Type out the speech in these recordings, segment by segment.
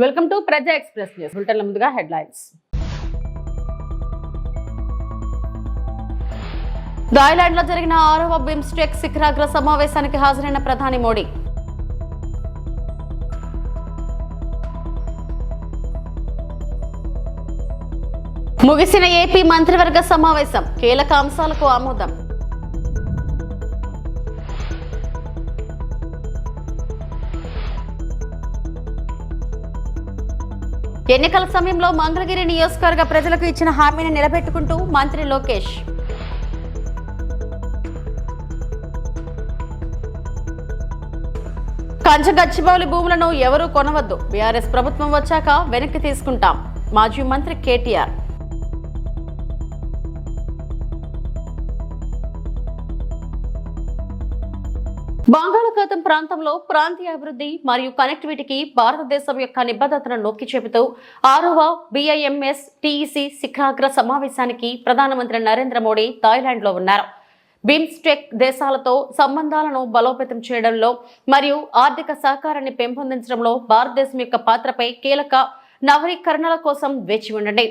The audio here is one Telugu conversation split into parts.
వెల్కమ్ టు ప్రజా ఎక్స్ప్రెస్ న్యూస్. బులెటిన్ల ముందుగా హెడ్లైన్స్. థాయిలాండ్ లో జరిగిన 6వ బిమ్స్టెక్ శిఖరాగ్ర సమావేశానికి హాజరైన ప్రధాని మోడీ. ముగిసిన ఏపీ మంత్రివర్గ సమావేశం, కీలక అంశాలకు ఆమోదం. ఎన్నికల సమయంలో మంగళగిరి నియోజకవర్గ ప్రజలకు ఇచ్చిన హామీని నిలబెట్టుకుంటూ మంత్రి లోకేష్. కంచగచ్చిబౌలి భూములను ఎవరూ కొనవద్దు, బీఆర్ఎస్ ప్రభుత్వం వచ్చాక వెనక్కి తీసుకుంటాం, మాజీ మంత్రి కేటీఆర్. బంగాళాఖాతం ప్రాంతంలో ప్రాంతీయ అభివృద్ధి మరియు కనెక్టివిటీకి భారతదేశం యొక్క నిబద్ధతను నొక్కి చెబుతూ 6వ BIMS TEC శిఖరాగ్ర సమావేశానికి ప్రధానమంత్రి నరేంద్ర మోడీ థాయిలాండ్ లో ఉన్నారు. బిమ్స్టెక్ దేశాలతో సంబంధాలను బలోపేతం చేయడంలో మరియు ఆర్థిక సహకారాన్ని పెంపొందించడంలో భారతదేశం యొక్క పాత్రపై కీలక నవీకరణల కోసం వేచి ఉండండి.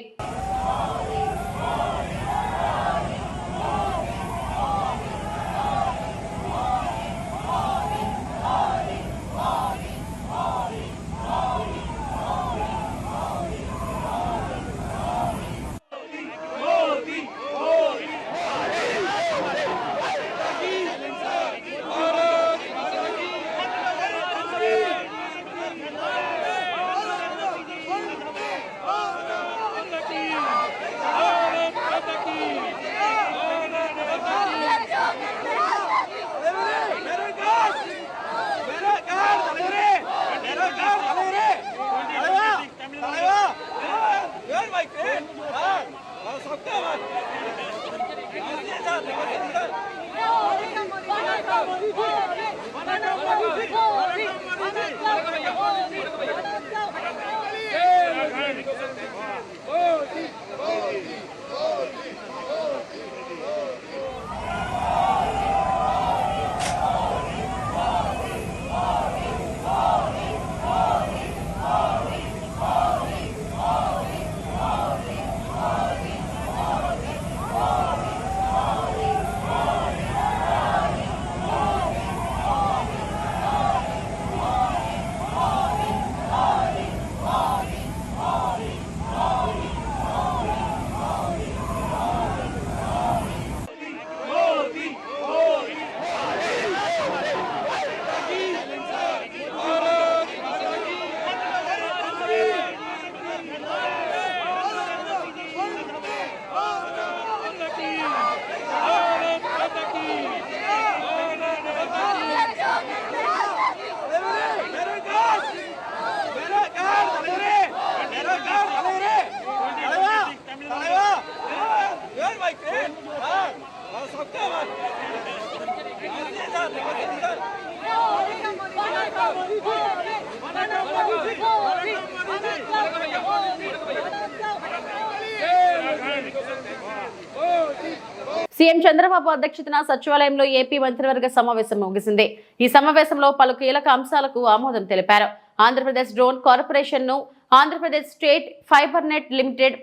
సీఎం చంద్రబాబు అధ్యక్షతన సచివాలయంలో ఏపీ మంత్రివర్గ సమావేశం ముగిసింది. ఈ సమావేశంలో పలు కీలక అంశాలకు ఆమోదం తెలిపారు. ఆంధ్రప్రదేశ్ డ్రోన్ కార్పొరేషన్ ను Andhra Pradesh state fibre net limited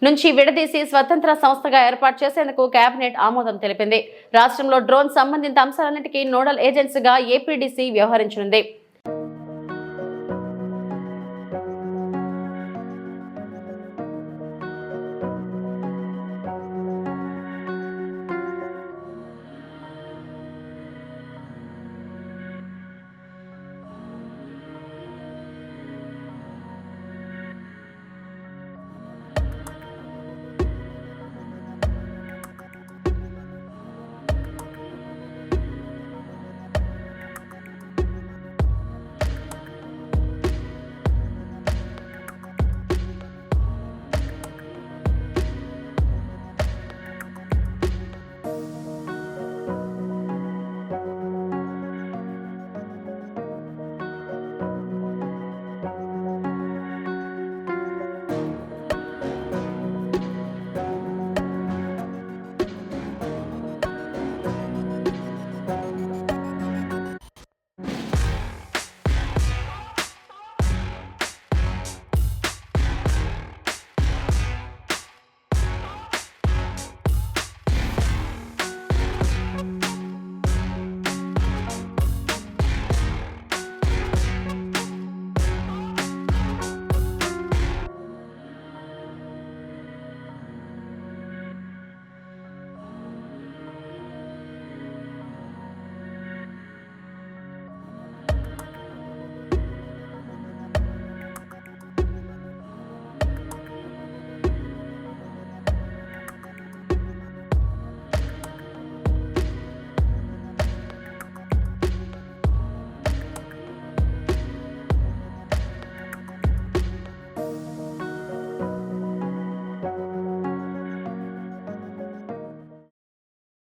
నుంచి విడదీసి స్వతంత్ర సంస్థగా ఏర్పాటు చేసేందుకు కేబినెట్ ఆమోదం తెలిపింది. రాష్ట్రంలో డ్రోన్ సంబంధిత అంశాలన్నిటికీ నోడల్ ఏజెన్సీగా ఏపీడీసీ వ్యవహరించనుంది.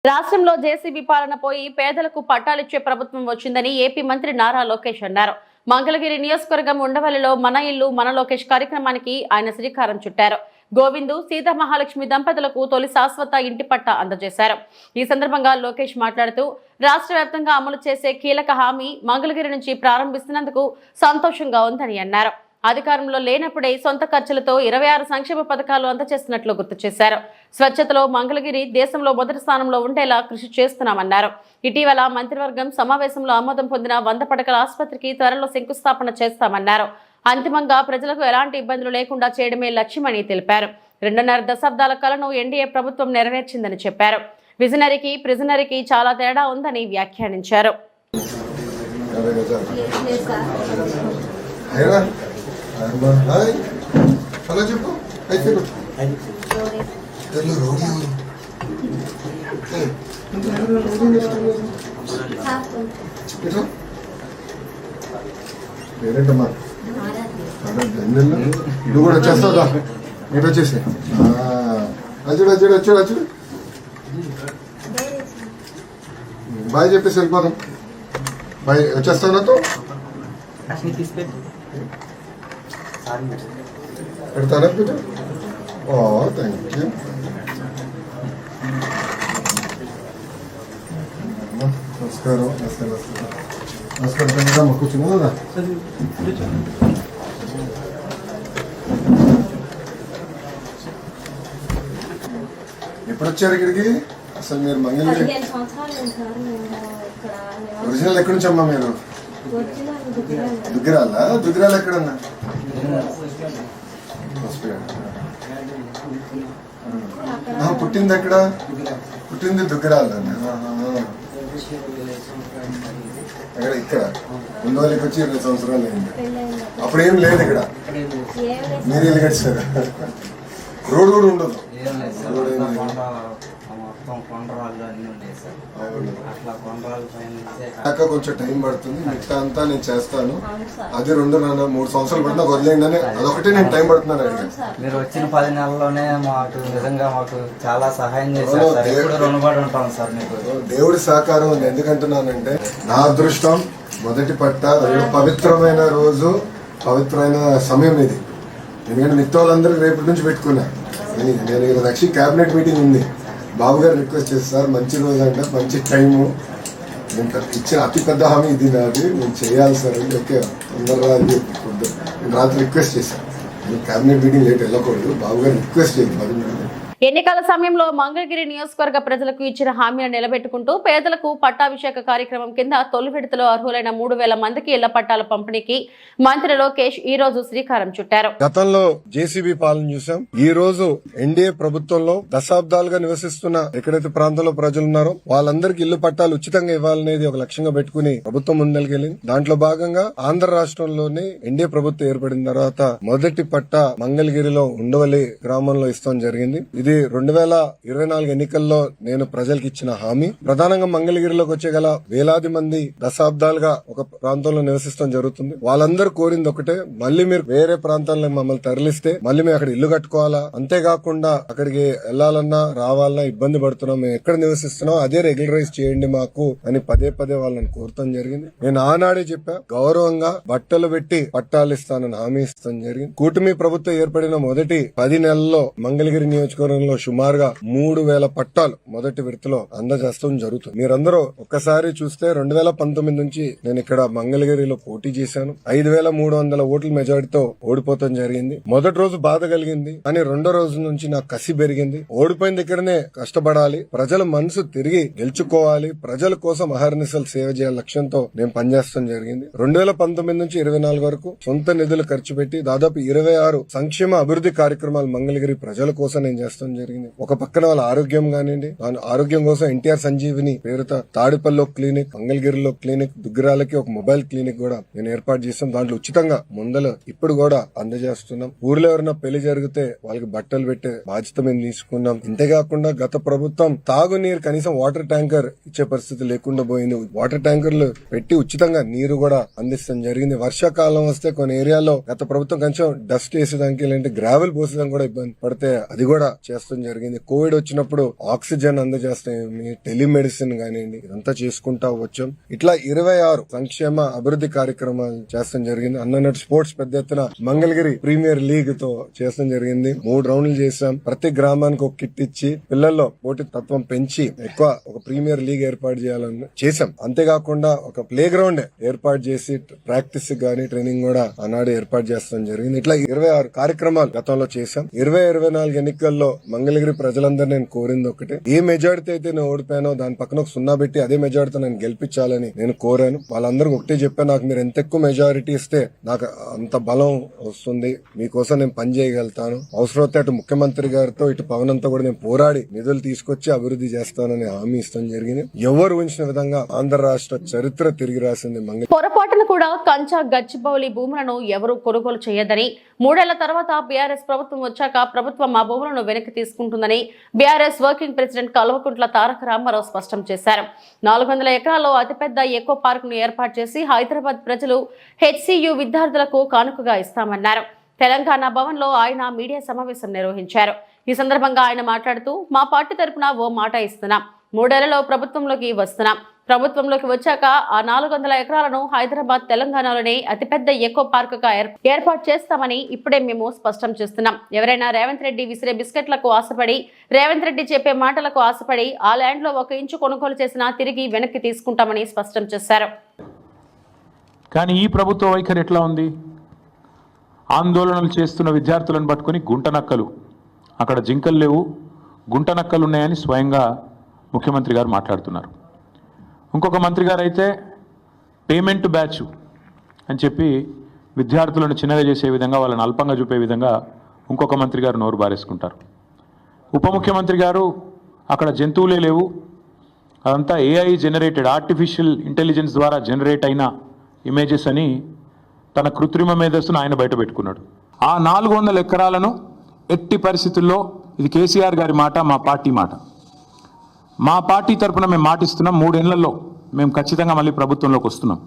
రాష్ట్రంలో జేసీబీ పాలన పోయి పేదలకు పట్టాలిచ్చే ప్రభుత్వం వచ్చిందని ఏపీ మంత్రి నారా లోకేష్ అన్నారు. మంగళగిరి నియోజకవర్గం ఉండవల్లిలో మన ఇల్లు మన లోకేష్ కార్యక్రమానికి ఆయన శ్రీకారం చుట్టారు. గోవిందు సీతా మహాలక్ష్మి దంపతులకు తొలి శాశ్వత ఇంటి పట్టా అందజేశారు. ఈ సందర్భంగా లోకేష్ మాట్లాడుతూ రాష్ట్ర వ్యాప్తంగా అమలు చేసే కీలక హామీ మంగళగిరి నుంచి ప్రారంభిస్తున్నందుకు సంతోషంగా ఉందని అన్నారు. అధికారంలో లేనప్పుడే సొంత ఖర్చులతో 26 సంక్షేమ పథకాలు అందజేస్తున్నట్లు గుర్తు చేశారు. స్వచ్ఛతలో మంగళగిరి దేశంలో మొదటి స్థానంలో ఉండేలా కృషి చేస్తున్నామన్నారు. ఇటీవల మంత్రివర్గం సమావేశంలో ఆమోదం పొందిన 100 పడకల ఆసుపత్రికి త్వరలో శంకుస్థాపన చేస్తామన్నారు. అంతిమంగా ప్రజలకు ఎలాంటి ఇబ్బందులు లేకుండా చేయడమే లక్ష్యమని తెలిపారు. 2.5 దశాబ్దాల కలను ఎన్డీఏ ప్రభుత్వం నెరవేర్చిందని చెప్పారు. విజనరీకి ప్రిజనరీకి చాలా తేడా ఉందని వ్యాఖ్యానించారు. నువ్వు కూడా వచ్చేస్తావుగా, మీరు వచ్చేసి అచ్చుడు అచ్చుడు అచ్చుడు అచ్చుడు బాయ్ చెప్పేసి వెళ్ళిపోదాం. బాయ్ వచ్చేస్తావు నాతో పెడతారా బిడ్డ? ఓ థ్యాంక్ యూ. నమస్కారం నమస్కారం నమస్కారం నమస్కారం కూర్చున్నా. ఎప్పుడు వచ్చారు ఇక్కడికి? అసలు మీరు మంగళగిరి ఒరిజినల్ ఎక్కడి నుంచి అమ్మా? మీరు దుగ్గిరాల? దుగ్గిరాల ఎక్కడన్నా? పుట్టింది ఎక్కడ? పుట్టింది దుగ్గిరాల. అక్కడ ఇక్కడ ఉండవల్లికి వచ్చి 20 సంవత్సరాలు అయింది. అప్పుడేం లేదు ఇక్కడ, మీరు ఇల్లు కట్టారు. రోడ్ కూడా ఉండదు. కొంచెం టైం పడుతుంది, మిగతా అంతా నేను చేస్తాను. అది 2-3 సంవత్సరాలు పడినా వదిలేండి అని అదొకటి నేను టైం పడుతున్నాను. మీరు వచ్చిన 10 నెలల్లోనే మాకు నిజంగా మాకు చాలా సహాయం చేశారు. రుణపడి ఉంటాం సార్ మీకు. దేవుడి సహకారం ఉంది. ఎందుకంటున్నానంటే నా అదృష్టం మొదటి పట్ట పవిత్రమైన రోజు, పవిత్రమైన సమయం ఇది. ఎందుకంటే మిగతా వాళ్ళందరూ రేపటి నుంచి పెట్టుకున్నా. నేను ఈరోజు యాక్చువల్లీ క్యాబినెట్ మీటింగ్ ఉంది. బాబు గారు రిక్వెస్ట్ చేస్తారు, మంచి రోజు అంటే మంచి టైము, నేను ఇచ్చిన అతి పెద్ద హామీ ఇది నాది, నేను చేయాలి సార్ అంటే ఓకే అందరూ నేను రాత్రి రిక్వెస్ట్ చేశాను. నేను క్యాబినెట్ మీటింగ్ లేట్ వెళ్ళకూడదు, బాబు గారు రిక్వెస్ట్ చేయండి 10 నిమిషాలు. ఎన్నికల సమయంలో మంగళగిరి నియోజకవర్గ ప్రజలకు ఇచ్చిన హామీలను నిలబెట్టుకుంటూ పేదలకు పట్టాభిషేక కార్యక్రమం కింద తొలి విడతలో అర్హులైన 3000 మందికి ఇళ్ల పట్టాల పంపిణీకి మంత్రి లోకేష్ ఈ రోజు శ్రీకారం చుట్టారు. గతంలో జేసీబీ పాలన చూసాం. ఈ రోజు ఎన్డీఏ ప్రభుత్వంలో దశాబ్దాలుగా నివసిస్తున్న ఎక్కడైతే ప్రాంతంలో ప్రజలు ఉన్నారో వాళ్ళందరికీ ఇల్లు పట్టాలు ఉచితంగా ఇవ్వాలనేది ఒక లక్ష్యంగా పెట్టుకుని ప్రభుత్వం ముందరికెళ్ళింది. దాంట్లో భాగంగా ఆంధ్ర రాష్ట్రంలోనే ఎన్డీఏ ప్రభుత్వం ఏర్పడిన తర్వాత మొదటి పట్ట మంగళగిరిలో ఉండవల్లి గ్రామంలో ఇస్తాం జరిగింది. ఇది 2024 ఎన్నికల్లో నేను ప్రజలకు ఇచ్చిన హామీ. ప్రధానంగా మంగళగిరిలోకి వచ్చేగల వేలాది మంది దశాబ్దాలుగా ఒక ప్రాంతంలో నివసిస్తాం జరుగుతుంది. వాళ్ళందరూ కోరింది ఒకటే, మళ్ళీ మీరు వేరే ప్రాంతాల్లో మమ్మల్ని తరలిస్తే మళ్ళీ మేము అక్కడ ఇల్లు కట్టుకోవాలా, అంతేకాకుండా అక్కడికి వెళ్లాలన్నా రావాలన్నా ఇబ్బంది పడుతున్నాం, మేము ఎక్కడ నివసిస్తున్నాం అదే రెగ్యులరైజ్ చేయండి మాకు అని పదే వాళ్ళని కోరటం జరిగింది. నేను ఆనాడే చెప్పా, గౌరవంగా బట్టలు పెట్టి పట్టాలు ఇస్తానని హామీ ఇస్తాం జరిగింది. కూటమి ప్రభుత్వం ఏర్పడిన మొదటి 10 నెలల్లో మంగళగిరి నియోజకవర్గంలో సుమారుగా 3000 పట్టాలు మొదటి విడతలో అందజేస్తాం జరుగుతుంది. మీరందరూ ఒక్కసారి చూస్తే 2019 నుంచి నేను ఇక్కడ మంగళగిరిలో పోటీ చేశాను. 5300 ఓట్ల మెజారిటీతో ఓడిపోతాం జరిగింది. మొదటి రోజు బాధ కలిగింది, కానీ రెండో రోజు నుంచి నాకు కసి పెరిగింది. ఓడిపోయిన దగ్గరనే కష్టపడాలి, ప్రజల మనసు తిరిగి గెలుచుకోవాలి, ప్రజల కోసం అహర్నిశలు సేవ చేయాలి లక్ష్యంతో నేను పనిచేస్తాం జరిగింది. 2019 నుంచి 24 వరకు సొంత నిధులు ఖర్చు పెట్టి దాదాపు 26 సంక్షేమ అభివృద్ధి కార్యక్రమాలు మంగళగిరి ప్రజల కోసం నేను చేస్తాం జరిగింది. ఒక పక్కన వాళ్ళ ఆరోగ్యం కానివ్వండి, ఆరోగ్యం కోసం ఎన్టీఆర్ సంజీవిని పేరుతో తాడిపల్లిలో క్లినిక్, మంగళగిరిలో క్లినిక్, దుగ్గిరాలకి ఒక మొబైల్ క్లినిక్ కూడా నేను ఏర్పాటు చేస్తాం. దాంట్లో ఉచితంగా మందులు ఇప్పుడు కూడా అందజేస్తున్నాం. ఊర్లో ఎవరైనా పెళ్లి జరిగితే వాళ్ళకి బట్టలు పెట్టే బాధ్యత మేము తీసుకున్నాం. ఇంతేకాకుండా గత ప్రభుత్వం తాగునీరు కనీసం వాటర్ ట్యాంకర్ ఇచ్చే పరిస్థితి లేకుండా పోయింది. వాటర్ ట్యాంకర్లు పెట్టి ఉచితంగా నీరు కూడా అందిస్తాం జరిగింది. వర్షాకాలం వస్తే కొన్ని ఏరియాలో గత ప్రభుత్వం కొంచెం డస్ట్ వేసేదానికి లేదంటే గ్రావెల్ పోసేదానికి కూడా ఇబ్బంది పడితే అది కూడా చేస్తాం జరిగింది. కోవిడ్ వచ్చినప్పుడు ఆక్సిజన్ అందజేస్తాం, టెలిమెడిసిన్ కానివ్వండి, ఇదంతా చేసుకుంటా వచ్చాం. ఇట్లా 26 సంక్షేమ అభివృద్ధి కార్యక్రమాలు చేస్తాం జరిగింది. అన్నట్టు స్పోర్ట్స్ పెద్ద ఎత్తున మంగళగిరి ప్రీమియర్ లీగ్ తో చేస్తాం జరిగింది. 3 రౌండ్లు చేశాం. ప్రతి గ్రామానికి ఒక కిట్ ఇచ్చి పిల్లల్లో పోటీ తత్వం పెంచి ఎక్కువ ఒక ప్రీమియర్ లీగ్ ఏర్పాటు చేయాలని చేశాం. అంతేకాకుండా ఒక ప్లే గ్రౌండ్ ఏర్పాటు చేసి ప్రాక్టీస్ గానీ ట్రైనింగ్ కూడా ఆనాడు ఏర్పాటు చేస్తాం జరిగింది. ఇట్లా 26 కార్యక్రమాలు గతంలో చేశాం. 2024 ఎన్నికల్లో మంగళగిరి ప్రజలందరూ నేను కోరింది ఒకటే, ఏ మెజారిటీ అయితే నేను ఓడిపోయానో దాని పక్కన ఒక 0 పెట్టి అదే మెజారిటీ నేను గెలిపించాలని నేను కోరాను. వాళ్ళందరికీ ఒకటే చెప్పాను, నాకు మీరు ఎంత ఎక్కువ మెజారిటీ ఇస్తే నాకు అంత బలం వస్తుంది, మీకోసం నేను పని చేయగలుగుతాను. అవసరమైతే అటు ముఖ్యమంత్రి గారితో ఇటు పవన్ అంతా కూడా నేను పోరాడి నిధులు తీసుకొచ్చి అభివృద్ధి చేస్తానని హామీ ఇస్తాం జరిగింది. ఎవరు ఊహించిన విధంగా ఆంధ్ర రాష్ట్ర చరిత్ర తిరిగి రాసింది మంగళగిరి. పొరపాటున కూడా కంచా గచ్చిబౌలి భూములను ఎవరూ కొనుగోలు చేయొద్దని, 3 ఏళ్ల తర్వాత బీఆర్ఎస్ ప్రభుత్వం వచ్చాక ప్రభుత్వం ఆ భూములను వెనక్కి తీసుకుంటుందని BRS working president Kalvakuntla Taraka Ramarao స్పష్టం చేశారు. 400 ఎకరాల్లో అతిపెద్ద ఎకో పార్క్ ను ఏర్పాటు చేసి హైదరాబాద్ ప్రజలు హెచ్సియు విద్యార్థులకు కానుకగా ఇస్తామన్నారు. తెలంగాణ భవన్ లో ఆయన మీడియా సమావేశం నిర్వహించారు. ఈ సందర్భంగా ఆయన మాట్లాడుతూ, మా పార్టీ తరపున ఓ మాట ఇస్తున్నాం, 3 ఏళ్లలో ప్రభుత్వంలోకి వస్తున్నాం. ప్రభుత్వంలోకి వచ్చాక ఆ 400 ఎకరాలను హైదరాబాద్ తెలంగాణలోనే అతిపెద్ద ఎకో పార్క్ గా ఏర్పాటు చేస్తామని ఇప్పుడే మేము స్పష్టం చేస్తున్నాం. ఎవరైనా రేవంత్ రెడ్డి విసిరే బిస్కెట్లకు ఆశపడి, రేవంత్ రెడ్డి చెప్పే మాటలకు ఆశపడి ఆ ల్యాండ్ లో 1 ఇంచు కొనుగోలు చేసినా తిరిగి వెనక్కి తీసుకుంటామని స్పష్టం చేశారు. కానీ ఈ ప్రభుత్వ వైఖరి ఎట్లా ఉంది? ఆందోళనలు చేస్తున్న విద్యార్థులను పట్టుకొని గుంటనక్కలు, అక్కడ జింకలు లేవు, గుంటనక్కలు ఉన్నాయని స్వయంగా ముఖ్యమంత్రి గారు మాట్లాడుతున్నారు. ఇంకొక మంత్రి గారు అయితే పేమెంట్ బ్యాచ్ అని చెప్పి విద్యార్థులను చిన్నగా చేసే విధంగా, వాళ్ళని అల్పంగా చూపే విధంగా ఇంకొక మంత్రి గారు నోరు బారేసుకుంటారు. ఉప ముఖ్యమంత్రి గారు అక్కడ జంతువులే లేవు, అదంతా ఏఐ జనరేటెడ్, ఆర్టిఫిషియల్ ఇంటెలిజెన్స్ ద్వారా జనరేట్ అయిన ఇమేజెస్ అని తన కృత్రిమ మేధస్సును ఆయన బయట పెట్టుకున్నాడు. ఆ 400 ఎకరాలను ఎట్టి పరిస్థితుల్లో, ఇది కేసీఆర్ గారి మాట, మా పార్టీ మాట, మా పార్టీ తరఫున మేము మాటిస్తున్నాం, 3 ఏళ్లలో మేము ఖచ్చితంగా మళ్ళీ ప్రభుత్వంలోకి వస్తున్నాం.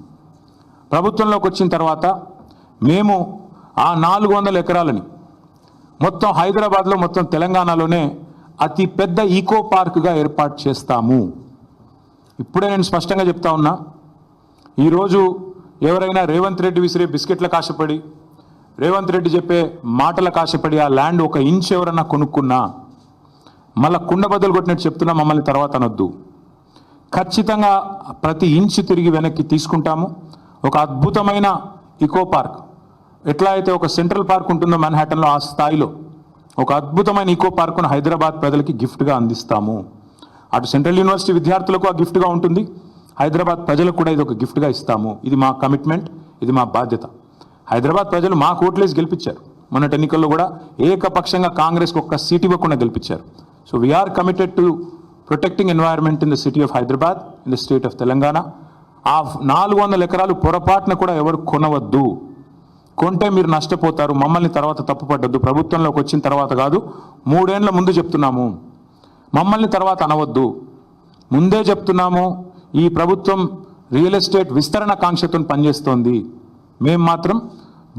ప్రభుత్వంలోకి వచ్చిన తర్వాత మేము ఆ 400 ఎకరాలని మొత్తం హైదరాబాద్లో, మొత్తం తెలంగాణలోనే అతి పెద్ద ఈకో పార్క్గా ఏర్పాటు చేస్తాము. ఇప్పుడే నేను స్పష్టంగా చెప్తా ఉన్నా, ఈరోజు ఎవరైనా రేవంత్ రెడ్డి విసిరే బిస్కెట్లకు ఆశపడి, రేవంత్ రెడ్డి చెప్పే మాటలకు ఆశపడి ఆ ల్యాండ్ 1 ఇంచ్ ఎవరన్నా కొనుక్కున్నా మళ్ళీ కుండ బదులు కొట్టినట్టు చెప్తున్నా, మమ్మల్ని తర్వాత అనొద్దు. ఖచ్చితంగా ప్రతి ఇంచు తిరిగి వెనక్కి తీసుకుంటాము. ఒక అద్భుతమైన ఈకో పార్క్, ఎట్లా అయితే ఒక సెంట్రల్ పార్క్ ఉంటుందో మ్యాన్హాటన్లో, ఆ స్థాయిలో ఒక అద్భుతమైన ఈకో పార్కును హైదరాబాద్ ప్రజలకి గిఫ్ట్గా అందిస్తాము. అటు సెంట్రల్ యూనివర్సిటీ విద్యార్థులకు ఆ గిఫ్ట్గా ఉంటుంది, హైదరాబాద్ ప్రజలకు కూడా ఇది ఒక గిఫ్ట్గా ఇస్తాము. ఇది మా కమిట్మెంట్, ఇది మా బాధ్యత. హైదరాబాద్ ప్రజలు మాకు ఓట్లేసి గెలిపించారు. మొన్నటి ఎన్నికల్లో కూడా ఏకపక్షంగా కాంగ్రెస్కి 1 సీట్ ఇవ్వకుండా గెలిపించారు. So we are committed to protecting environment in the city of Hyderabad, in the state of Telangana. ఆ 400 ఎకరాలు పొరపాటున కూడా ఎవరు కొనవద్దు. కొంటే మీరు నష్టపోతారు, మమ్మల్ని తర్వాత తప్పుపడ్డద్దు. ప్రభుత్వంలోకి వచ్చిన తర్వాత కాదు, 3 ఏళ్ల ముందు చెప్తున్నాము, మమ్మల్ని తర్వాత అనవద్దు. ముందే చెప్తున్నాము, ఈ ప్రభుత్వం రియల్ ఎస్టేట్ విస్తరణ కాంక్షతో పనిచేస్తోంది. మేము మాత్రం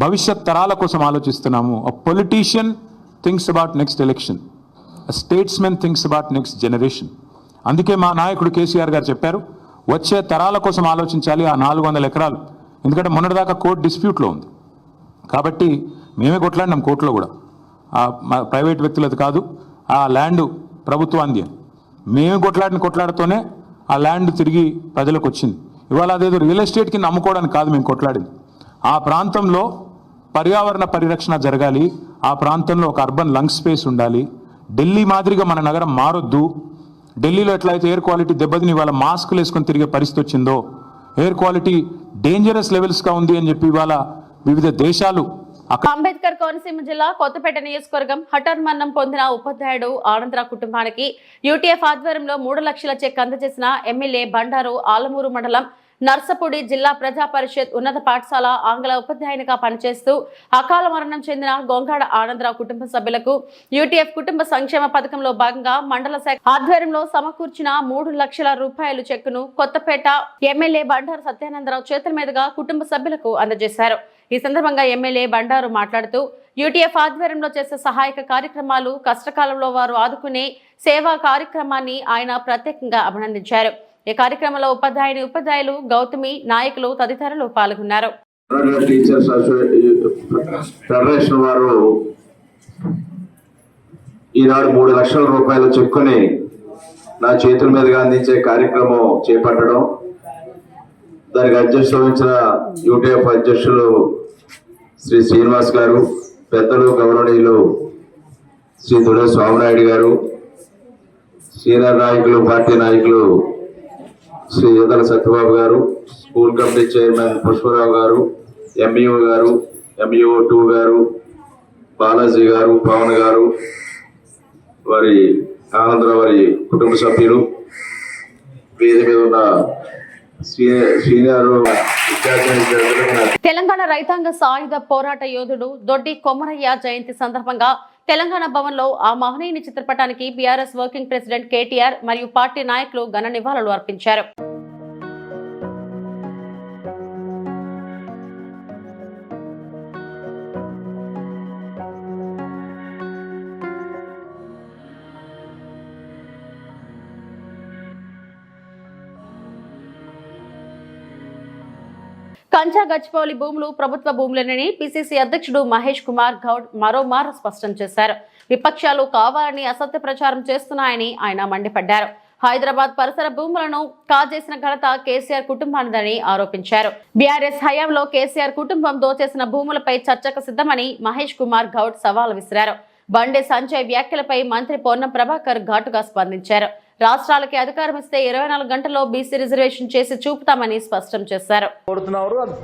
భవిష్యత్ తరాల కోసం ఆలోచిస్తున్నాము. A politician thinks about next election, a statesmen thinks about next generation. అందుకే మా నాయకుడు కేసీఆర్ గారు చెప్పారు, వచ్చే తరాల కోసం ఆలోచించాలి ఆ 400 ఎకరాలు. ఎందుకంటే మొన్నటిదాకా కోర్టు డిస్ప్యూట్లో ఉంది కాబట్టి మేమే కొట్లాడినాం కోర్టులో కూడా. ప్రైవేట్ వ్యక్తులది కాదు, ఆ ల్యాండ్ ప్రభుత్వాంది. మేమే కొట్లాడుతూనే ఆ ల్యాండ్ తిరిగి ప్రజలకు వచ్చింది. ఇవాళ అదేదో రియల్ ఎస్టేట్ కింద అమ్ముకోవడానికి కాదు మేము కొట్లాడింది. ఆ ప్రాంతంలో పర్యావరణ పరిరక్షణ జరగాలి, ఆ ప్రాంతంలో ఒక అర్బన్ లంగ్ స్పేస్ ఉండాలి. ఢిల్లీ మాదిరిగా మన నగరం మారొద్దు. ఢిల్లీలో ఎట్లయితే ఎయిర్ క్వాలిటీ దెబ్బతిని ఇవాళ మాస్కులు వేసుకొని తిరిగే పరిస్థితి వచ్చిందో, ఎయిర్ క్వాలిటీ డేంజరస్ లెవెల్స్గా ఉంది అని చెప్పి ఇవాళ వివిధ దేశాలు. అంబేద్కర్ కోనసీమ జిల్లా కొత్తపేట నియోజకవర్గం హఠాన్మరణం పొందిన ఉపాధ్యాయుడు ఆనందరావు కుటుంబానికి యూటీఎఫ్ ఆధ్వర్యంలో 3 లక్షల చెక్ అందజేసిన ఎమ్మెల్యే బండారు ఆలమూరు మండలం నర్సపూడి జిల్లా ప్రజా పరిషత్ ఉన్నత పాఠశాల ఆంగ్ల ఉపాధ్యాయునిగా పనిచేస్తూ అకాల మరణం చెందిన గొంగాడ ఆనందరావు కుటుంబ సభ్యులకు యూటీఎఫ్ కుటుంబ సంక్షేమ పథకంలో భాగంగా మండల శాఖ ఆధ్వర్యంలో సమకూర్చిన 3 లక్షల రూపాయల చెక్కును కొత్తపేట ఎమ్మెల్యే బండారు సత్యానందరావు చేతుల మీదుగా కుటుంబ సభ్యులకు అందజేశారు. ఈ సందర్భంగా ఎమ్మెల్యే బండారు మాట్లాడుతూ యూటీఎఫ్ ఆధ్వర్యంలో చేసే సహాయక కార్యక్రమాలు, కష్టకాలంలో వారు ఆదుకునే సేవా కార్యక్రమాన్ని ఆయన ప్రత్యేకంగా అభినందించారు. ఈ కార్యక్రమంలో ఉపాధ్యాయులు, గౌతమి, నాయకులు తదితరులు పాల్గొన్నారు. టీచర్స్ ఫెడరేషన్ వారు ఈనాడు 3 లక్షల రూపాయల చెక్కుని నా చేతుల మీదుగా అందించే కార్యక్రమం చేపట్టడం, దానికి అధ్యక్షత వహించిన యూటీఎఫ్ అధ్యక్షులు శ్రీ శ్రీనివాస్ గారు, పెద్దలు గౌరవనీయులు శ్రీ దుడే స్వామినాయుడు గారు, సీనియర్ నాయకులు, పార్టీ నాయకులు శ్రీ ఈదల సత్యబాబు గారు, స్కూల్ కమిటీ చైర్మన్ పుష్పరావు గారు, ఎంఈఓ గారు, ఎంఈఓ 2 గారు, బాలాజీ గారు, పవన్ గారు, వారి ఆనందరావు వారి కుటుంబ సభ్యులు, వేదిక మీద ఉన్న సీనియర్ తెలంగాణ రైతాంగ సాయుధ పోరాట యోధుడు దొడ్డి కొమరయ్య జయంతి సందర్భంగా తెలంగాణ భవన్ లో ఆ మహనీయుని చిత్రపటానికి బీఆర్ఎస్ వర్కింగ్ ప్రెసిడెంట్ కేటీఆర్ మరియు పార్టీ నాయకులు ఘన నివాళులు అర్పించారు. కంచా గచ్చిబౌలి భూములు ప్రభుత్వ భూములేనని పిసిసి అధ్యక్షుడు మహేష్ కుమార్ గౌడ్ మరోమారు స్పష్టం చేశారు. విపక్షాలు కావాలని అసత్య ప్రచారం చేస్తున్నాయని ఆయన మండిపడ్డారు. హైదరాబాద్ పరిసర భూములను కాజేసిన ఘనత కేసీఆర్ కుటుంబానిదని ఆరోపించారు. బీఆర్ఎస్ హయాంలో కేసీఆర్ కుటుంబం దోచేసిన భూములపై చర్చకు సిద్ధమని మహేష్ కుమార్ గౌడ్ సవాల్ విసిరారు. బండి సంజయ్ వ్యాఖ్యలపై మంత్రి పొన్నం ప్రభాకర్ ఘాటుగా స్పందించారు. రాష్ట్రాలకి అధికారం ఇస్తే 24 గంటల్లో బీసీ రిజర్వేషన్ చేసి చూపుతామని స్పష్టం చేశారు.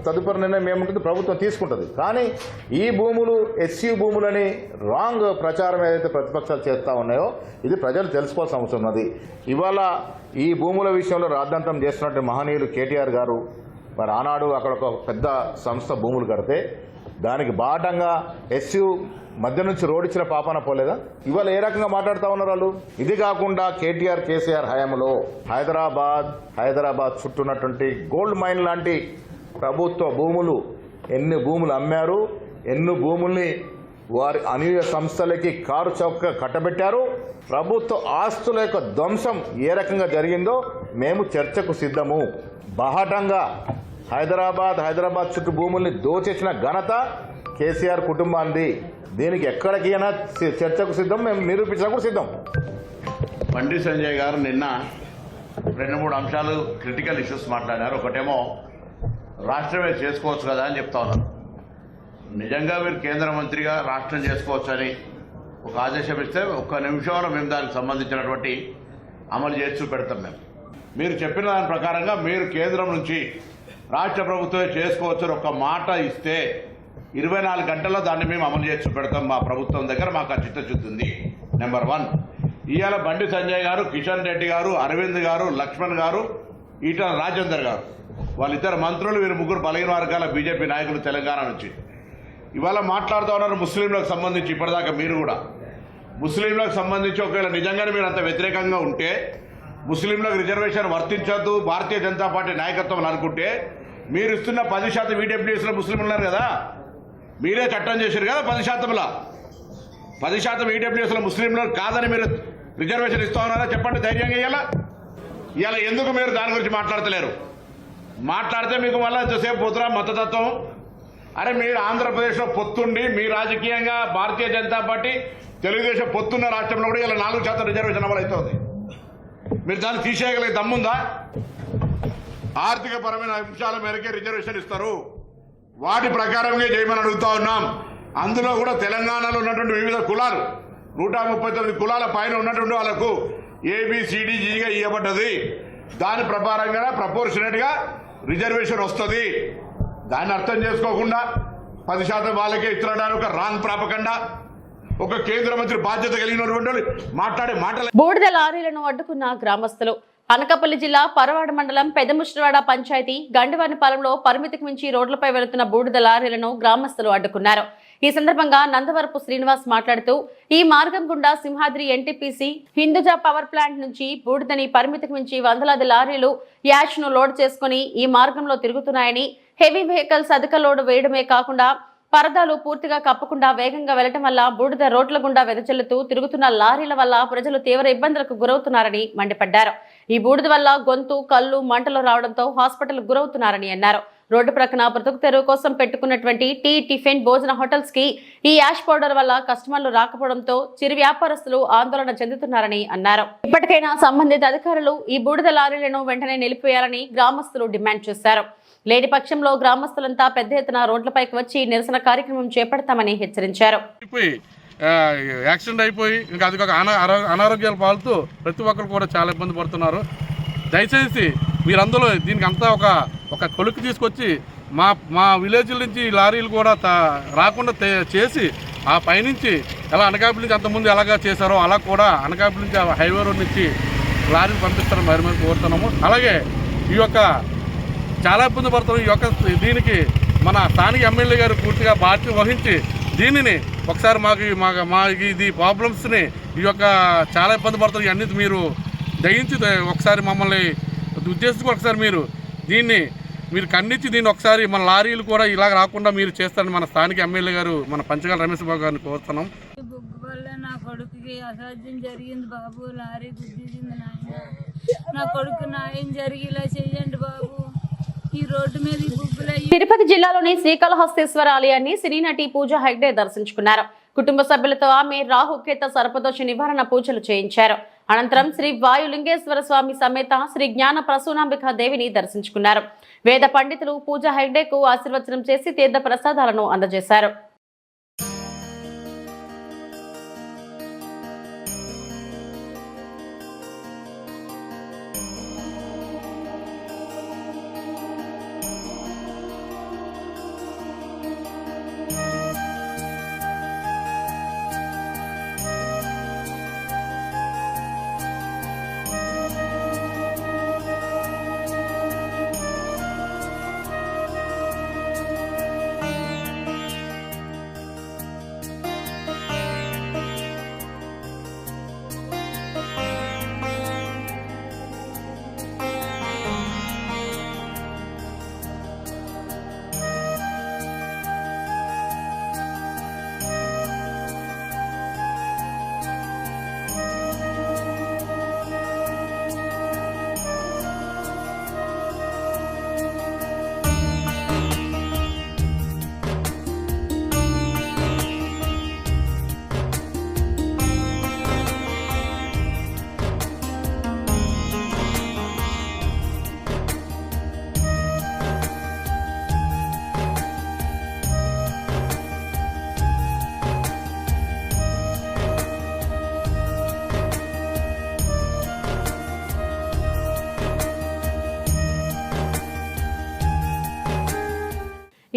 తదుపరి నిర్ణయం ఏముంటుంది ప్రభుత్వం తీసుకుంటుంది. కానీ ఈ భూములు ఎస్సీ భూములని రాంగ్ ప్రచారం ఏదైతే ప్రతిపక్షాలు చేస్తూ ఉన్నాయో ఇది ప్రజలు తెలుసుకోవాల్సిన అవసరం ఉన్నది. ఇవాళ ఈ భూముల విషయంలో రాద్ధాంతం చేస్తున్నట్టు మహనీయులు కేటీఆర్ గారు మరి ఆనాడు అక్కడ ఒక పెద్ద సంస్థ భూములు కడితే దానికి బాటంగా ఎస్సీ మధ్య నుంచి రోడ్ ఇచ్చిన పాపాన పోలేదా? ఇవాళ ఏ రకంగా మాట్లాడుతూ ఉన్నారు వాళ్ళు? ఇది కాకుండా కేటీఆర్ కేసీఆర్ హయాంలో హైదరాబాద్ చుట్టూన్నటువంటి గోల్డ్ మైన్ లాంటి ప్రభుత్వ భూములు ఎన్ని భూములు అమ్మారు, ఎన్ని భూముల్ని వారి అనుయ సంస్థలకి కారు చౌక కట్టబెట్టారు. ప్రభుత్వ ఆస్తుల యొక్క ధ్వంసం ఏ రకంగా జరిగిందో మేము చర్చకు సిద్ధము. బాహాటంగా హైదరాబాద్ చుట్టూ భూముల్ని దోచేసిన ఘనత కేసీఆర్ కుటుంబాంది. దీనికి ఎక్కడికైనా చర్చకు సిద్ధం, మేము నిరూపించడానికి సిద్ధం. బండి సంజయ్ గారు నిన్న 2-3 అంశాలు క్రిటికల్ ఇష్యూస్ మాట్లాడారు. ఒకటేమో రాష్ట్రమే చేసుకోవచ్చు కదా అని చెప్తా ఉన్నారు. నిజంగా మీరు కేంద్ర మంత్రిగా రాష్ట్రం చేసుకోవచ్చు అని ఒక ఆదేశం ఇస్తే 1 నిమిషంలో మేము దానికి సంబంధించినటువంటి అమలు చేసి చూపెడతాం. మీరు చెప్పిన దాని ప్రకారంగా మీరు కేంద్రం నుంచి రాష్ట్ర ప్రభుత్వమే చేసుకోవచ్చు ఒక మాట ఇస్తే 24 గంటల్లో దాన్ని మేము అమలు చేసి చూపెడతాం. మా ప్రభుత్వం దగ్గర మాకు ఆ చిత్తశుద్ధి ఉంది. నెంబర్ 1. ఇవాళ బండి సంజయ్ గారు, కిషన్ రెడ్డి గారు, అరవింద్ గారు, లక్ష్మణ్ గారు, ఈటల రాజేందర్ గారు, వాళ్ళిద్దరు మంత్రులు, వీరు 3 బలహీన వర్గాల బీజేపీ నాయకులు తెలంగాణ నుంచి ఇవాళ మాట్లాడుతూ ఉన్నారు. ముస్లింలకు సంబంధించి ఇప్పటిదాకా మీరు కూడా ముస్లింలకు సంబంధించి ఒకవేళ నిజంగానే మీరు అంత వ్యతిరేకంగా ఉంటే ముస్లింలకు రిజర్వేషన్ వర్తించొద్దు భారతీయ జనతా పార్టీ నాయకత్వం అనుకుంటే మీరు ఇస్తున్న 10% ఈడబ్ల్యూఎస్లో ముస్లింలు ఉన్నారు కదా, మీరే చట్టం చేశారు కదా 10%లో 10% ఈడబ్ల్యూఎస్లో ముస్లింలు కాదని మీరు రిజర్వేషన్ ఇస్తా ఉన్నారా? చెప్పండి ధైర్యంగా. ఇవాళ ఎందుకు మీరు దాని గురించి మాట్లాడతలేరు? మాట్లాడితే మీకు మళ్ళీ ఎంతసేపు పోతున్నా మతతత్వం. అరే మీరు ఆంధ్రప్రదేశ్లో పొత్తుండి మీ రాజకీయంగా భారతీయ జనతా పార్టీ తెలుగుదేశం పొత్తున్న రాష్ట్రంలో కూడా ఇలా 4% రిజర్వేషన్ అమలు అవుతుంది. మీరు దాన్ని తీసేయగలిగే దమ్ముందా? ఆర్థిక పరమైన అంశాల మేరకే రిజర్వేషన్ ఇస్తారు, వాటి ప్రకారంగా చేయమని అడుగుతా ఉన్నాం. అందులో కూడా తెలంగాణలో ఉన్నటువంటి వివిధ కులాలు 139 కులాల పైన ఉన్నటువంటి వాళ్ళకు ABCDGగా ఇవ్వబడ్డది. దాని ప్రకారంగా ప్రపోర్షనేట్గా రిజర్వేషన్ వస్తుంది. దాన్ని అర్థం చేసుకోకుండా 10% వాళ్ళకే ఇస్తున్నాడు ఒక రాంగ్ ప్రాపకండా. ఒక కేంద్ర మంత్రి బాధ్యత కలిగినటువంటి మాట్లాడే మాటలు. బూడిద లారీలను అడ్డుకున్న గ్రామస్తులు. అనకాపల్లి జిల్లా పరవాడ మండలం పెదముష్టివాడ పంచాయతీ గండివానిపాలెంలో పరిమితికి మించి రోడ్లపై వెళుతున్న బూడిద లారీలను గ్రామస్తులు అడ్డుకున్నారు. ఈ సందర్భంగా నందవరపు శ్రీనివాస్ మాట్లాడుతూ ఈ మార్గం గుండా Simhadri NTPC Hinduja power plant నుంచి బూడిదని పరిమితికి మించి వందలాది లారీలు యాష్ ను లోడ్ చేసుకుని ఈ మార్గంలో తిరుగుతున్నాయని, హెవీ వెహికల్స్ అధిక లోడ్ వేయడమే కాకుండా పరదాలు పూర్తిగా కప్పకుండా వేగంగా వెళ్లడం వల్ల బూడిద రోడ్ల గుండా వెదజల్లుతూ తిరుగుతున్న లారీల వల్ల ప్రజలు తీవ్ర ఇబ్బందులకు గురవుతున్నారని మండిపడ్డారు. ఈ బూడిద వల్ల గొంతు, కళ్ళు మంటలు రావడంతో హాస్పిటల్కు గురవుతున్నారని అన్నారు. రోడ్డు ప్రక్కన బ్రతుకు తెరువు కోసం పెట్టుకున్నటువంటి టీ, టిఫిన్, భోజన హోటల్స్ కి ఈ యాష్ పౌడర్ వల్ల కస్టమర్లు రాకపోవడంతో చిరు వ్యాపారస్తులు ఆందోళన చెందుతున్నారని అన్నారు. ఇప్పటికైనా సంబంధిత అధికారులు ఈ బూడిద లారీలను వెంటనే నిలిపివేయాలని గ్రామస్తులు డిమాండ్ చేశారు. లేని పక్షంలో గ్రామస్తులంతా పెద్ద ఎత్తున రోడ్లపైకి వచ్చి నిరసన కార్యక్రమం చేపడతామని హెచ్చరించారు. యాక్సిడెంట్ అయిపోయి ఇంకా అది అనారోగ్యాలు పాలుతూ ప్రతి ఒక్కరు కూడా చాలా ఇబ్బంది పడుతున్నారు. దయచేసి మీరందరూ దీనికి అంతా ఒక కొలుక్కి తీసుకొచ్చి మా విలేజ్ నుంచి లారీలు కూడా రాకుండా చేసి ఆ పైనుంచి ఎలా అనకాపల్లి నుంచి అంతకుముందు ఎలాగా చేశారో అలా కూడా అనకాపల్లి నుంచి హైవే రోడ్ నుంచి లారీలు పంపిస్తారని మరి కోరుతున్నాము. అలాగే ఈ యొక్క చాలా ఇబ్బంది పడుతున్నాం. ఈ యొక్క దీనికి మన స్థానిక ఎమ్మెల్యే గారు పూర్తిగా బాధ్యత వహించి దీనిని ఒకసారి మాకు ఇది ప్రాబ్లమ్స్ని ఈ యొక్క చాలా ఇబ్బంది పడుతున్నాయి అన్ని మీరు దయించి ఒకసారి మమ్మల్ని ఉద్దేశించి ఒకసారి మీరు ఖండించి దీన్ని ఒకసారి మన లారీలు కూడా ఇలా రాకుండా మీరు చేస్తారని మన స్థానిక ఎమ్మెల్యే గారు మన పంచగాల రమేష్ బాబు గారిని కోరుతున్నాం. బుగ్గు వల్ల నా కొడుకుకి అసాధ్యం జరిగింది బాబు. లారీ గుద్దింది నాయన. నా కొడుకు న్యాయం జరిగేలా చెయ్యండి బాబు. ఈ రోడ్డు మీద తిరుపతి జిల్లాలోని శ్రీకాళహస్తీశ్వర ఆలయాన్ని సినీ నటి పూజా హెగ్డే దర్శించుకున్నారు. కుటుంబ సభ్యులతో ఆమె రాహుకేత సర్పదోష నివారణ పూజలు చేయించారు. అనంతరం శ్రీ వాయులింగేశ్వర స్వామి సమేత శ్రీ జ్ఞాన ప్రసూనాంబిక దేవిని దర్శించుకున్నారు. వేద పండితులు పూజా హెగ్డేకు ఆశీర్వచనం చేసి తీర్థ ప్రసాదాలను అందజేశారు.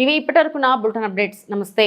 ఇవి ఇప్పటివరకు నా బులెటిన్ అప్డేట్స్. నమస్తే.